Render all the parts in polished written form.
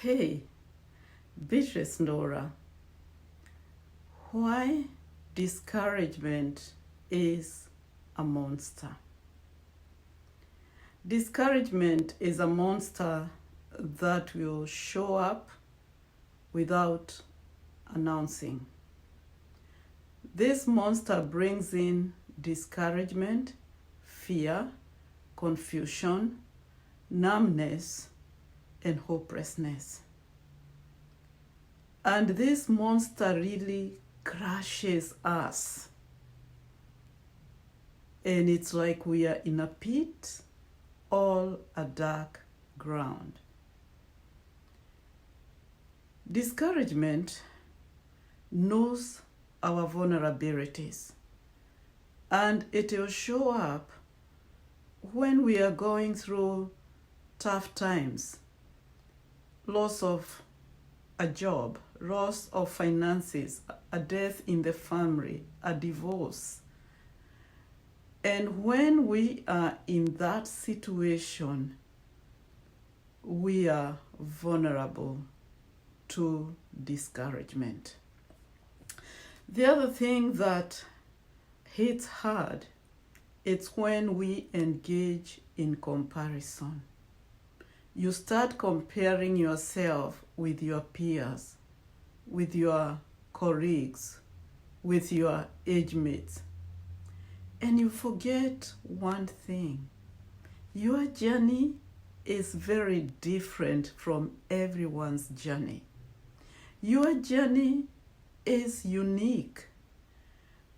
Hey, Beatrice Nora, why discouragement is a monster? Discouragement is a monster that will show up without announcing. This monster brings in discouragement, fear, confusion, numbness, and hopelessness. And this monster really crushes us. And it's like we are in a pit, all a dark ground. Discouragement knows our vulnerabilities, and it will show up when we are going through tough times, loss of a job, loss of finances, a death in the family, a divorce. And when we are in that situation, we are vulnerable to discouragement. The other thing that hits hard, it's when we engage in comparison. You start comparing yourself with your peers, with your colleagues, with your age mates. And you forget one thing. Your journey is very different from everyone's journey. Your journey is unique.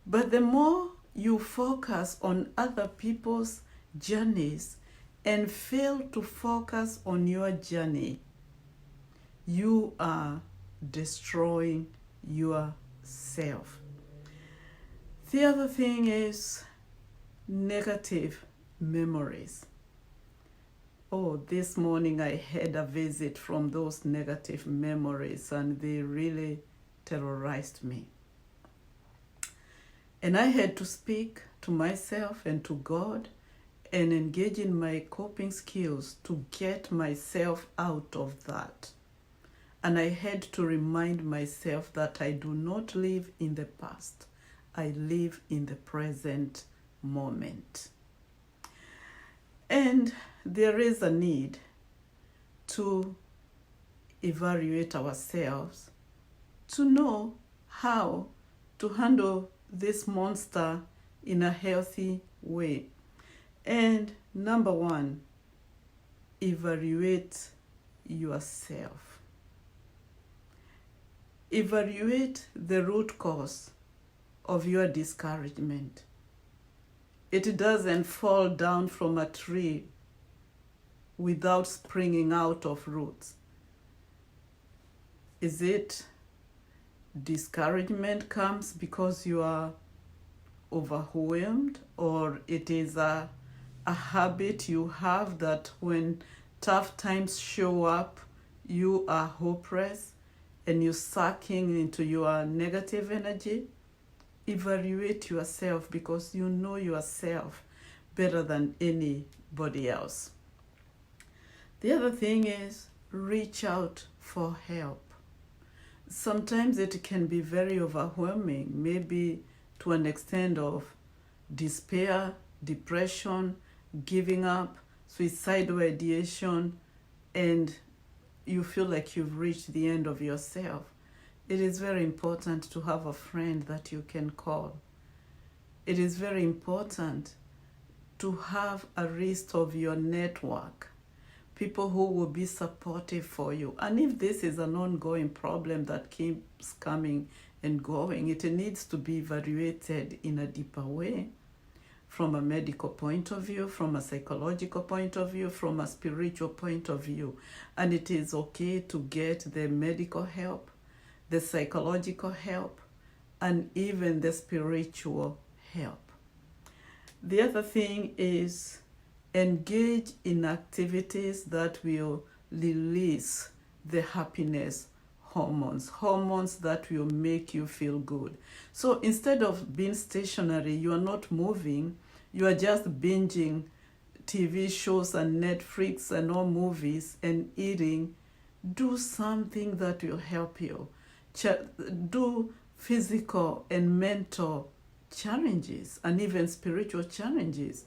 But the more you focus on other people's journeys and fail to focus on your journey, you are destroying yourself. The other thing is negative memories. Oh, this morning I had a visit from those negative memories, and they really terrorized me. And I had to speak to myself and to God and engage in my coping skills to get myself out of that. And I had to remind myself that I do not live in the past. I live in the present moment. And there is a need to evaluate ourselves to know how to handle this monster in a healthy way. And number one, evaluate yourself. Evaluate the root cause of your discouragement. It doesn't fall down from a tree without springing out of roots. Is it discouragement comes because you are overwhelmed, or it is a habit you have that when tough times show up, you are hopeless and you're sucking into your negative energy? Evaluate yourself, because you know yourself better than anybody else. The other thing is reach out for help. Sometimes it can be very overwhelming, maybe to an extent of despair, depression, giving up, suicidal ideation, and you feel like you've reached the end of yourself. It is very important to have a friend that you can call. It is very important to have a list of your network, people who will be supportive for you. And if this is an ongoing problem that keeps coming and going, it needs to be evaluated in a deeper way, from a medical point of view, from a psychological point of view, from a spiritual point of view. And it is okay to get the medical help, the psychological help, and even the spiritual help. The other thing is engage in activities that will release the happiness hormones that will make you feel good. So instead of being stationary, you are not moving, you are just binging TV shows and Netflix and all movies and eating Do something that will help you. Do physical and mental challenges and even spiritual challenges.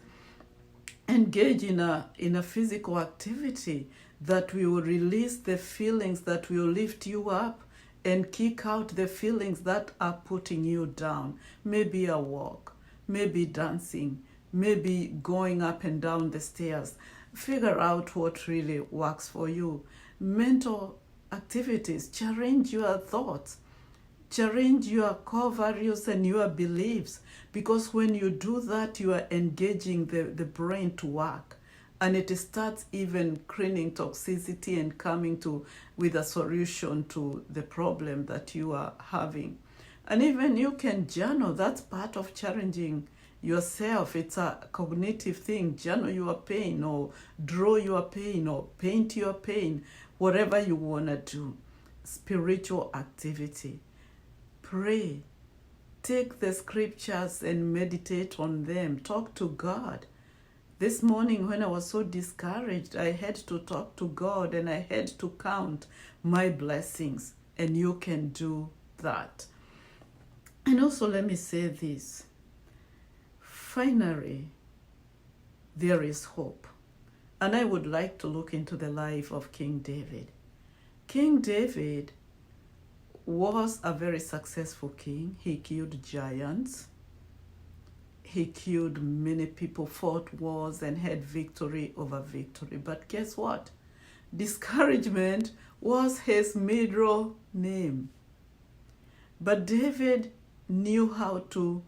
Engage in a physical activity that will release the feelings that will lift you up and kick out the feelings that are putting you down. Maybe a walk, maybe dancing, maybe going up and down the stairs. Figure out what really works for you. Mental activities, challenge your thoughts, challenge your core values and your beliefs, because when you do that, you are engaging the brain to work, and it starts even cleaning toxicity and coming with a solution to the problem that you are having. And even you can journal. That's part of challenging yourself. It's a cognitive thing. Journal your pain, or draw your pain, or paint your pain, whatever you want to do. Spiritual activity. Pray. Take the scriptures and meditate on them. Talk to God. This morning when I was so discouraged, I had to talk to God and I had to count my blessings. And you can do that. And also let me say this. Finally, there is hope. And I would like to look into the life of King David. King David was a very successful king. He killed giants. He killed many people, fought wars, and had victory over victory. But guess what? Discouragement was his middle name. But David knew how to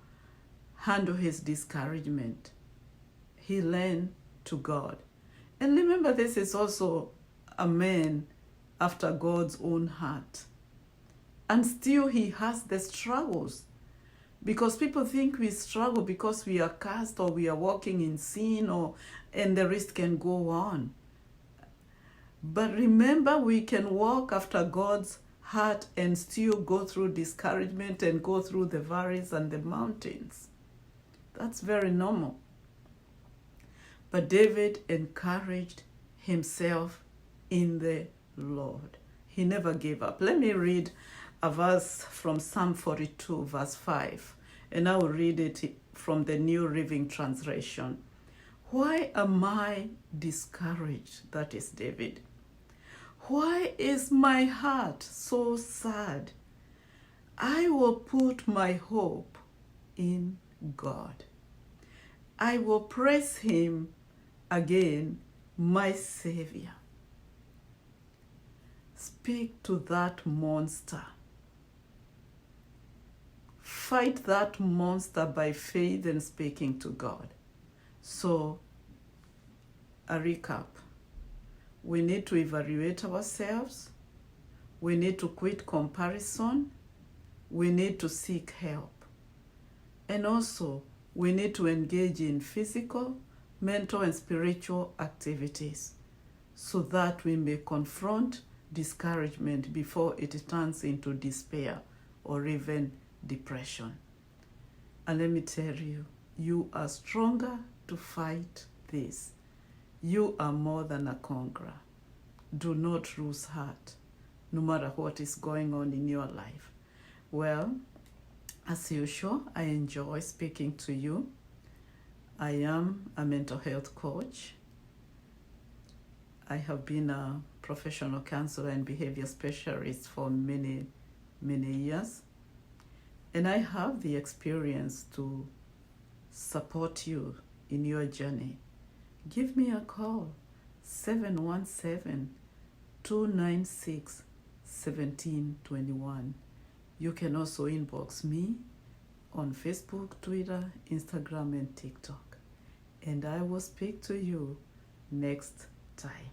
handle his discouragement. He leaned to God. And remember, this is also a man after God's own heart. And still he has the struggles. Because people think we struggle because we are cast or we are walking in sin, and the rest can go on. But remember, we can walk after God's heart and still go through discouragement and go through the valleys and the mountains. That's very normal. But David encouraged himself in the Lord. He never gave up. Let me read a verse from Psalm 42, verse 5. And I will read it from the New Living Translation. Why am I discouraged? That is David. Why is my heart so sad? I will put my hope in God. I will praise him again, my Savior. Speak to that monster. Fight that monster by faith and speaking to God. So, a recap. We need to evaluate ourselves. We need to quit comparison. We need to seek help. And also, we need to engage in physical, mental, and spiritual activities so that we may confront discouragement before it turns into despair or even depression. And let me tell you, you are stronger to fight this. You are more than a conqueror. Do not lose heart, no matter what is going on in your life. Well, as usual, I enjoy speaking to you. I am a mental health coach. I have been a professional counselor and behavior specialist for many, many years. And I have the experience to support you in your journey. Give me a call, 717-296-1721. You can also inbox me on Facebook, Twitter, Instagram, and TikTok. And I will speak to you next time.